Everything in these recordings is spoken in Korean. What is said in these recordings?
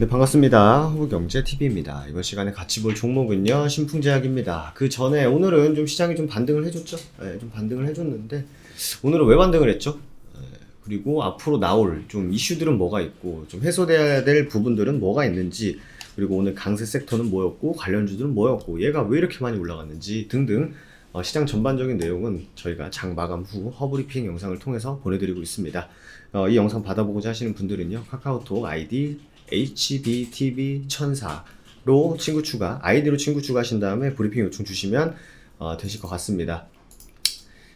네, 반갑습니다. 호국경제TV입니다. 이번 시간에 같이 볼 종목은요, 신풍제약입니다. 그 전에 오늘은 좀 시장이 좀 반등을 해줬죠? 네, 좀 반등을 해줬는데, 오늘은 왜 반등을 했죠? 그리고 앞으로 나올 좀 이슈들은 뭐가 있고, 좀 해소돼야 될 부분들은 뭐가 있는지, 그리고 오늘 강세 섹터는 뭐였고, 관련주들은 뭐였고, 얘가 왜 이렇게 많이 올라갔는지 등등, 시장 전반적인 내용은 저희가 장 마감 후 허브리핑 영상을 통해서 보내드리고 있습니다. 이 영상 받아보고자 하시는 분들은요, 카카오톡 아이디 HBTV1004로 아이디로 친구 추가하신 다음에 브리핑 요청 주시면 되실 것 같습니다.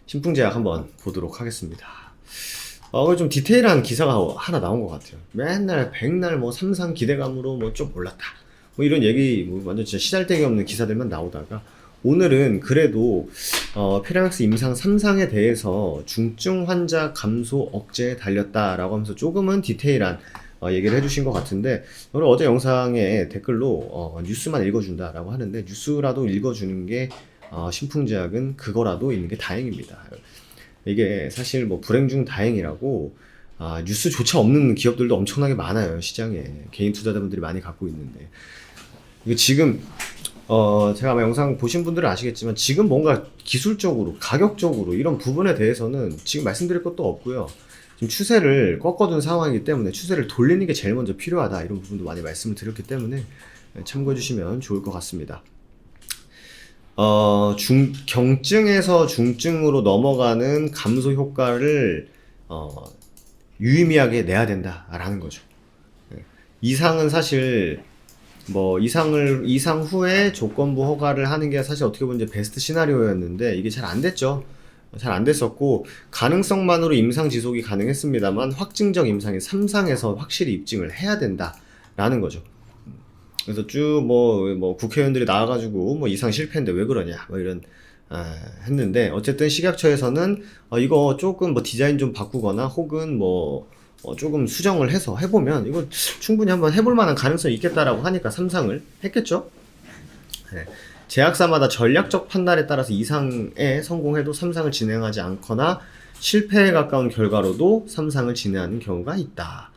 신풍제약 한번 보도록 하겠습니다. 좀 디테일한 기사가 하나 나온 것 같아요. 맨날 백날 뭐 삼상 기대감으로 뭐 좀 올랐다, 뭐 이런 얘기, 뭐 완전 진짜 시달데기 없는 기사들만 나오다가, 오늘은 그래도 페라맥스 임상 3상에 대해서 중증 환자 감소 억제에 달렸다라고 하면서 조금은 디테일한 얘기를 해주신 것 같은데, 오늘 어제 영상에 댓글로 뉴스만 읽어준다라고 하는데, 뉴스라도 읽어주는 게 신풍제약은 그거라도 있는 게 다행입니다. 이게 사실 뭐 불행 중 다행이라고, 뉴스조차 없는 기업들도 엄청나게 많아요. 시장에 개인 투자자분들이 많이 갖고 있는데, 이거 지금 제가 아마 영상 보신 분들은 아시겠지만, 지금 뭔가 기술적으로 가격적으로 이런 부분에 대해서는 지금 말씀드릴 것도 없고요. 지금 추세를 꺾어둔 상황이기 때문에 추세를 돌리는 게 제일 먼저 필요하다, 이런 부분도 많이 말씀을 드렸기 때문에 참고해 주시면 좋을 것 같습니다. 경증에서 중증으로 넘어가는 감소 효과를 유의미하게 내야 된다라는 거죠. 이상은 사실 뭐 이상 후에 조건부 허가를 하는 게 사실 어떻게 보면 이제 베스트 시나리오였는데, 이게 잘 안 됐죠. 잘 안 됐었고, 가능성만으로 임상 지속이 가능했습니다만 확증적 임상이 3상에서 확실히 입증을 해야 된다라는 거죠. 그래서 쭉 뭐 국회의원들이 나와가지고 뭐 이상 실패인데 왜 그러냐 뭐 이런 했는데, 어쨌든 식약처에서는 이거 조금 뭐 디자인 좀 바꾸거나 혹은 뭐 조금 수정을 해서 해보면 이거 충분히 한번 해볼 만한 가능성이 있겠다라고 하니까 3상을 했겠죠. 네. 제약사마다 전략적 판단에 따라서 2상에 성공해도 3상을 진행하지 않거나 실패에 가까운 결과로도 3상을 진행하는 경우가 있다.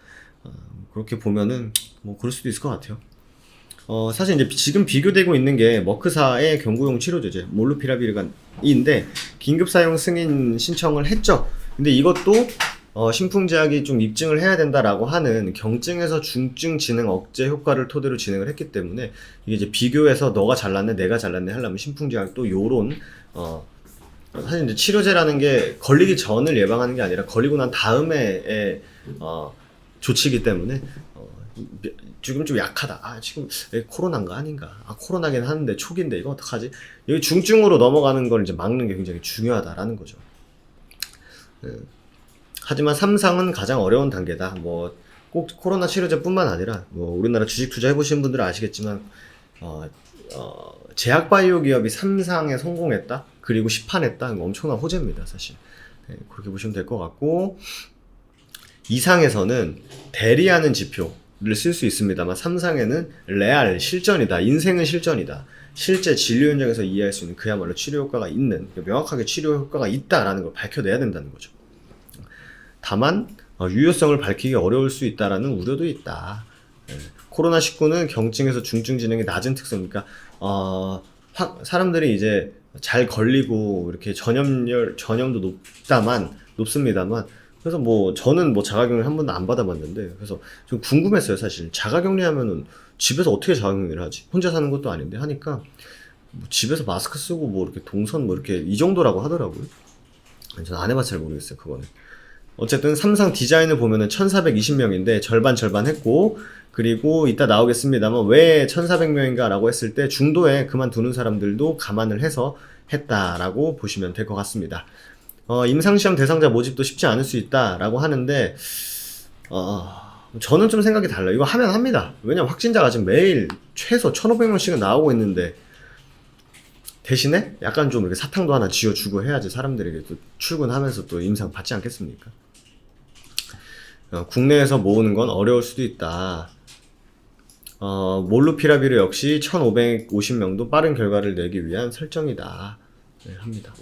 그렇게 보면은 뭐 그럴 수도 있을 것 같아요. 사실 이제 지금 비교되고 있는 게 머크사의 경구용 치료제제 몰루피라비르간인데, 긴급 사용 승인 신청을 했죠. 근데 이것도 신풍제약이 좀 입증을 해야 된다라고 하는 경증에서 중증 진행 억제 효과를 토대로 진행을 했기 때문에, 이게 이제 비교해서 너가 잘났네 내가 잘났네 하려면 신풍제약도 요런 사실 이제 치료제라는 게 걸리기 전을 예방하는 게 아니라 걸리고 난 다음에 조치이기 때문에 지금 좀 약하다. 지금 코로나인가 아닌가? 코로나긴 하는데 초기인데 이거 어떡하지? 여기 중증으로 넘어가는 걸 이제 막는 게 굉장히 중요하다라는 거죠. 하지만 3상은 가장 어려운 단계다. 뭐 꼭 코로나 치료제뿐만 아니라 뭐 우리나라 주식 투자 해보신 분들은 아시겠지만, 제약바이오 기업이 3상에 성공했다, 그리고 시판했다, 엄청난 호재입니다, 사실. 그렇게 보시면 될 것 같고, 2상에서는 대리하는 지표를 쓸 수 있습니다만, 3상에는 레알 실전이다, 인생은 실전이다, 실제 진료 현장에서 이해할 수 있는 그야말로 치료 효과가 있는, 명확하게 치료 효과가 있다라는 걸 밝혀내야 된다는 거죠. 다만 유효성을 밝히기 어려울 수 있다라는 우려도 있다. 코로나19는 경증에서 중증 진행이 낮은 특성이니까 사람들이 이제 잘 걸리고 이렇게 전염도 높습니다만, 그래서 뭐 저는 뭐 자가격리 한 번도 안 받아봤는데, 그래서 좀 궁금했어요. 사실 자가격리 하면은 집에서 어떻게 자가격리를 하지? 혼자 사는 것도 아닌데 하니까 뭐 집에서 마스크 쓰고 뭐 이렇게 동선 뭐 이렇게 이 정도라고 하더라고요. 저는 안 해봐서 잘 모르겠어요, 그거는. 어쨌든 3상 디자인을 보면은 1420명인데 절반 했고, 그리고 이따 나오겠습니다만 왜 1400명인가 라고 했을 때 중도에 그만두는 사람들도 감안을 해서 했다라고 보시면 될 것 같습니다. 임상시험 대상자 모집도 쉽지 않을 수 있다라고 하는데, 저는 좀 생각이 달라요. 이거 하면 합니다. 왜냐면 확진자가 지금 매일 최소 1500명씩은 나오고 있는데, 대신에 약간 좀 이렇게 사탕도 하나 쥐어주고 해야지 사람들에게 또 출근하면서 또 임상 받지 않겠습니까? 국내에서 모으는 건 어려울 수도 있다. 몰루피라비르 역시 1550명도 빠른 결과를 내기 위한 설정이다. 합니다.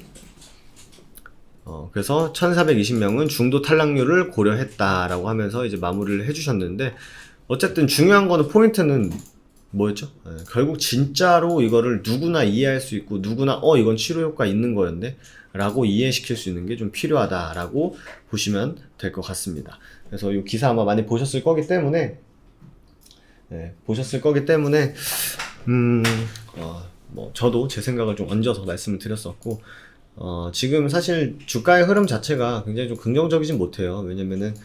그래서 1420명은 중도 탈락률을 고려했다라고 하면서 이제 마무리를 해주셨는데, 어쨌든 중요한 거는 포인트는 뭐였죠? 결국 진짜로 이거를 누구나 이해할 수 있고 누구나 이건 치료 효과 있는 거였네 라고 이해시킬 수 있는 게 좀 필요하다라고 보시면 될 것 같습니다. 그래서 이 기사 아마 많이 보셨을 거기 때문에 뭐 저도 제 생각을 좀 얹어서 말씀을 드렸었고, 지금 사실 주가의 흐름 자체가 굉장히 좀 긍정적이진 못해요. 왜냐면은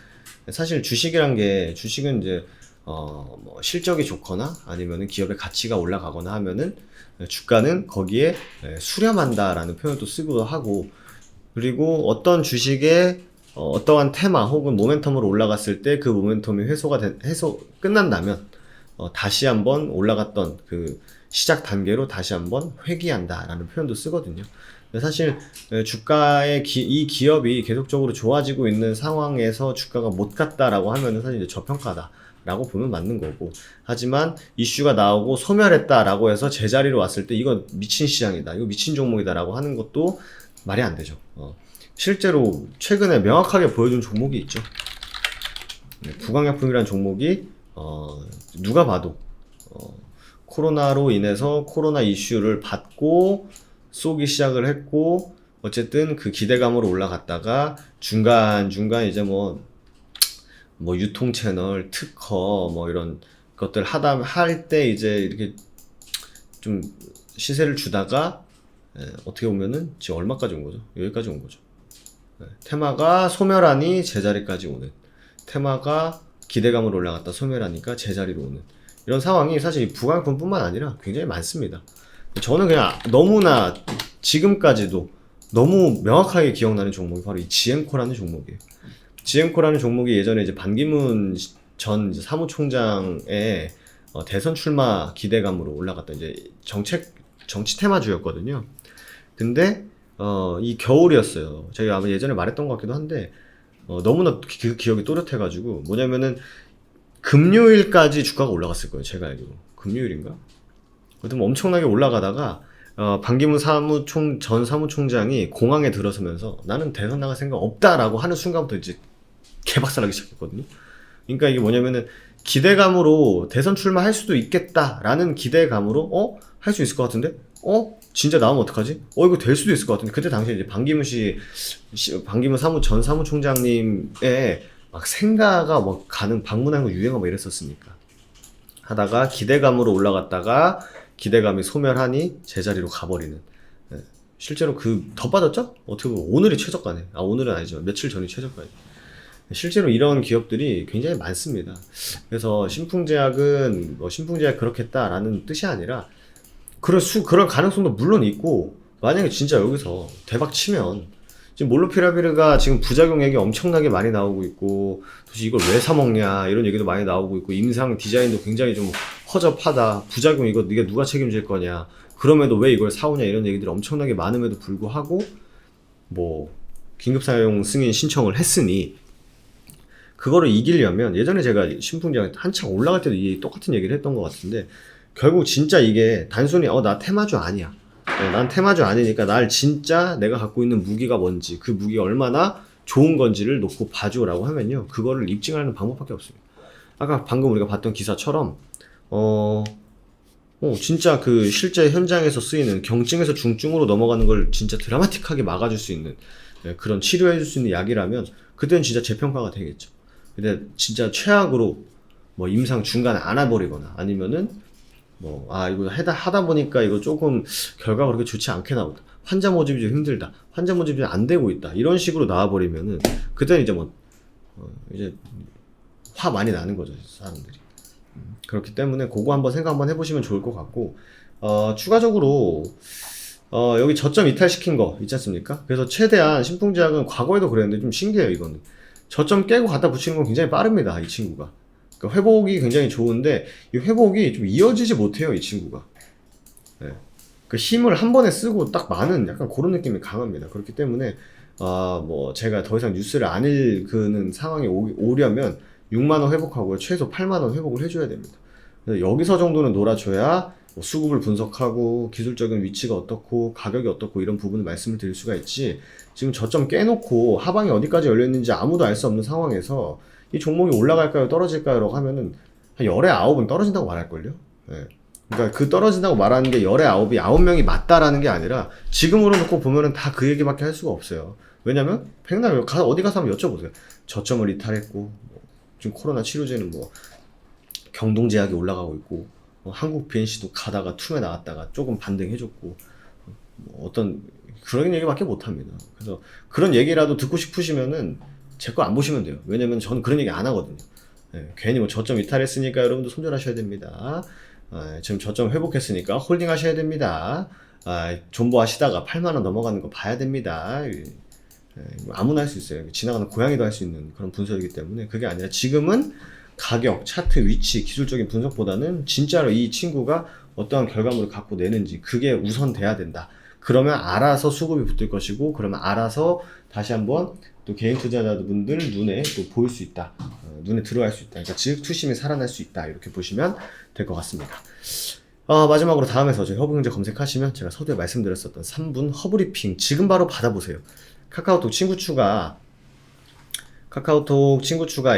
사실 주식은 이제 뭐 실적이 좋거나 아니면은 기업의 가치가 올라가거나 하면은 주가는 거기에 수렴한다라는 표현도 쓰기도 하고, 그리고 어떤 주식의 어떠한 테마 혹은 모멘텀으로 올라갔을 때 그 모멘텀이 끝난다면 다시 한번 올라갔던 그 시작 단계로 다시 한번 회귀한다라는 표현도 쓰거든요. 근데 사실 주가의 이 기업이 계속적으로 좋아지고 있는 상황에서 주가가 못 갔다라고 하면은 사실 이제 저평가다라고 보면 맞는 거고, 하지만 이슈가 나오고 소멸했다라고 해서 제자리로 왔을 때 이거 미친 시장이다, 이거 미친 종목이다라고 하는 것도 말이 안 되죠. 실제로 최근에 명확하게 보여준 종목이 있죠. 부강약품이라는 종목이 누가 봐도 코로나로 인해서 코로나 이슈를 받고 쏘기 시작을 했고, 어쨌든 그 기대감으로 올라갔다가 중간중간 이제 뭐 유통 채널, 특허 뭐 이런 것들 할 때 이제 이렇게 좀 시세를 주다가 어떻게 보면은 지금 얼마까지 온 거죠? 여기까지 온 거죠. 테마가 소멸하니 제자리까지 오는, 테마가 기대감으로 올라갔다 소멸하니까 제자리로 오는 이런 상황이 사실 부강품뿐만 아니라 굉장히 많습니다. 저는 그냥 너무나 지금까지도 너무 명확하게 기억나는 종목이 바로 이 지엠코라는 종목이에요. 지엠코라는 종목이 예전에 이제 반기문 전 이제 사무총장의 대선 출마 기대감으로 올라갔던 이제 정치 테마주였거든요. 근데 이 겨울이었어요. 제가 아마 예전에 말했던 것 같기도 한데 너무나 그 기억이 또렷해가지고, 뭐냐면은 금요일까지 주가가 올라갔을 거예요. 제가 알기로 금요일인가? 그때 엄청나게 올라가다가 반기문 전 사무총장이 공항에 들어서면서 나는 대선 나갈 생각 없다라고 하는 순간부터 이제 개박살나기 시작했거든요. 그러니까 이게 뭐냐면은 기대감으로 대선 출마할 수도 있겠다라는 기대감으로 할 수 있을 것 같은데 진짜 나오면 어떡하지? 이거 될 수도 있을 것 같은데, 그때 당시에 이제 반기문 전 사무총장님의 막 생가가 뭐 방문하는 거 유행하고 막 이랬었으니까 하다가 기대감으로 올라갔다가 기대감이 소멸하니 제자리로 가버리는. 실제로 더 빠졌죠? 어떻게 보면 오늘이 최저가네. 오늘은 아니지만 며칠 전이 최저가예요. 실제로 이런 기업들이 굉장히 많습니다. 그래서 신풍제약은 신풍제약 그렇겠다라는 뜻이 아니라 그럴 가능성도 물론 있고, 만약에 진짜 여기서 대박 치면 지금 몰루피라비르가 지금 부작용 얘기 엄청나게 많이 나오고 있고, 도대체 이걸 왜 사 먹냐 이런 얘기도 많이 나오고 있고, 임상 디자인도 굉장히 좀 허접하다, 부작용 이거 네가 누가 책임질 거냐, 그럼에도 왜 이걸 사오냐 이런 얘기들이 엄청나게 많음에도 불구하고 뭐 긴급 사용 승인 신청을 했으니, 그거를 이기려면 예전에 제가 신풍제약 한창 올라갈 때도 똑같은 얘기를 했던 것 같은데, 결국 진짜 이게 단순히 나 테마주 아니야, 난 테마주 아니니까 날 진짜 내가 갖고 있는 무기가 뭔지, 그 무기가 얼마나 좋은 건지를 놓고 봐줘라고 하면요, 그거를 입증하는 방법밖에 없습니다. 아까 방금 우리가 봤던 기사처럼 진짜 그 실제 현장에서 쓰이는 경증에서 중증으로 넘어가는 걸 진짜 드라마틱하게 막아줄 수 있는 그런 치료해줄 수 있는 약이라면 그때는 진짜 재평가가 되겠죠. 근데 진짜 최악으로 뭐 임상 중간에 안 와버리거나 아니면은 이거 하다 보니까 이거 조금 결과가 그렇게 좋지 않게 나온다, 환자 모집이 좀 힘들다, 환자 모집이 안 되고 있다, 이런 식으로 나와버리면은 그때는 이제 이제 화 많이 나는 거죠, 사람들이. 그렇기 때문에 그거 한번 생각 한번 해보시면 좋을 것 같고, 추가적으로 여기 저점 이탈시킨 거 있지 않습니까? 그래서 최대한 신풍제약은 과거에도 그랬는데 좀 신기해요. 이거는 저점 깨고 갖다 붙이는 건 굉장히 빠릅니다, 이 친구가. 그러니까 회복이 굉장히 좋은데 이 회복이 좀 이어지지 못해요, 이 친구가. 그 힘을 한 번에 쓰고 딱 많은 약간 그런 느낌이 강합니다. 그렇기 때문에 제가 더 이상 뉴스를 안 읽는 상황이 오려면 6만원 회복하고 최소 8만원 회복을 해줘야 됩니다. 여기서 정도는 놀아줘야 수급을 분석하고 기술적인 위치가 어떻고 가격이 어떻고 이런 부분을 말씀을 드릴 수가 있지, 지금 저점 깨놓고 하방이 어디까지 열려있는지 아무도 알 수 없는 상황에서 이 종목이 올라갈까요 떨어질까요 라고 하면은 한 열에 9은 떨어진다고 말할걸요? 예. 그러니까 그 떨어진다고 말하는 게 열에 9이 9명이 맞다라는 게 아니라 지금으로 놓고 보면은 다 그 얘기밖에 할 수가 없어요. 왜냐면 백날 어디 가서 한번 여쭤보세요. 저점을 이탈했고 뭐 지금 코로나 치료제는 뭐 경동제약이 올라가고 있고 한국 BNC도 가다가 툼에 나왔다가 조금 반등해줬고 뭐 어떤 그런 얘기밖에 못합니다. 그래서 그런 얘기라도 듣고 싶으시면은 제 거 안 보시면 돼요. 왜냐면 저는 그런 얘기 안 하거든요. 예, 괜히 뭐 저점 이탈했으니까 여러분도 손절하셔야 됩니다. 지금 저점 회복했으니까 홀딩 하셔야 됩니다. 존버 하시다가 8만원 넘어가는 거 봐야 됩니다. 아무나 할 수 있어요. 지나가는 고양이도 할 수 있는 그런 분석이기 때문에 그게 아니라 지금은 가격, 차트, 위치, 기술적인 분석보다는 진짜로 이 친구가 어떠한 결과물을 갖고 내는지 그게 우선 돼야 된다. 그러면 알아서 수급이 붙을 것이고 그러면 알아서 다시 한번 또 개인 투자자분들 눈에 또 보일 수 있다. 눈에 들어갈 수 있다. 그러니까 즉 투심이 살아날 수 있다. 이렇게 보시면 될 것 같습니다. 마지막으로 다음에서 저희 허브경제 검색하시면 제가 서두에 말씀드렸었던 3분 허브리핑 지금 바로 받아보세요. 카카오톡 친구 추가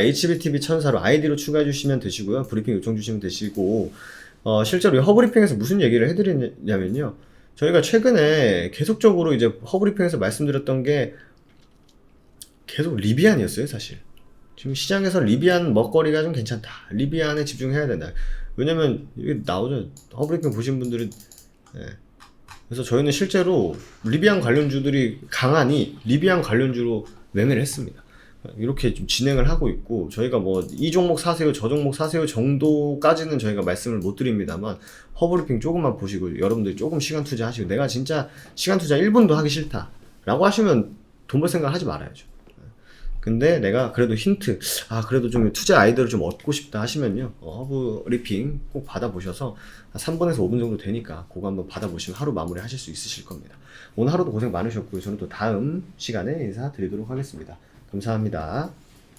HBTV 천사로 아이디로 추가해 주시면 되시고요. 브리핑 요청 주시면 되시고 실제로 이 허브리핑에서 무슨 얘기를 해드리냐면요. 저희가 최근에 계속적으로 이제 허브리핑에서 말씀드렸던 게 계속 리비안이었어요, 사실. 지금 시장에서 리비안 먹거리가 좀 괜찮다. 리비안에 집중해야 된다. 왜냐면 이게 나오죠. 허브리핑 보신 분들은 그래서 저희는 실제로 리비안 관련주들이 강하니 리비안 관련주로 매매를 했습니다. 이렇게 좀 진행을 하고 있고 저희가 뭐 이 종목 사세요 저 종목 사세요 정도까지는 저희가 말씀을 못 드립니다만 허브리핑 조금만 보시고 여러분들이 조금 시간 투자하시고 내가 진짜 시간 투자 1분도 하기 싫다 라고 하시면 돈 벌 생각 하지 말아야죠. 근데 내가 그래도 힌트 그래도 좀 투자 아이디어를 좀 얻고 싶다 하시면요 허브리핑 꼭 받아보셔서 3분에서 5분 정도 되니까 그거 한번 받아보시면 하루 마무리 하실 수 있으실 겁니다. 오늘 하루도 고생 많으셨고요. 저는 또 다음 시간에 인사드리도록 하겠습니다. 감사합니다.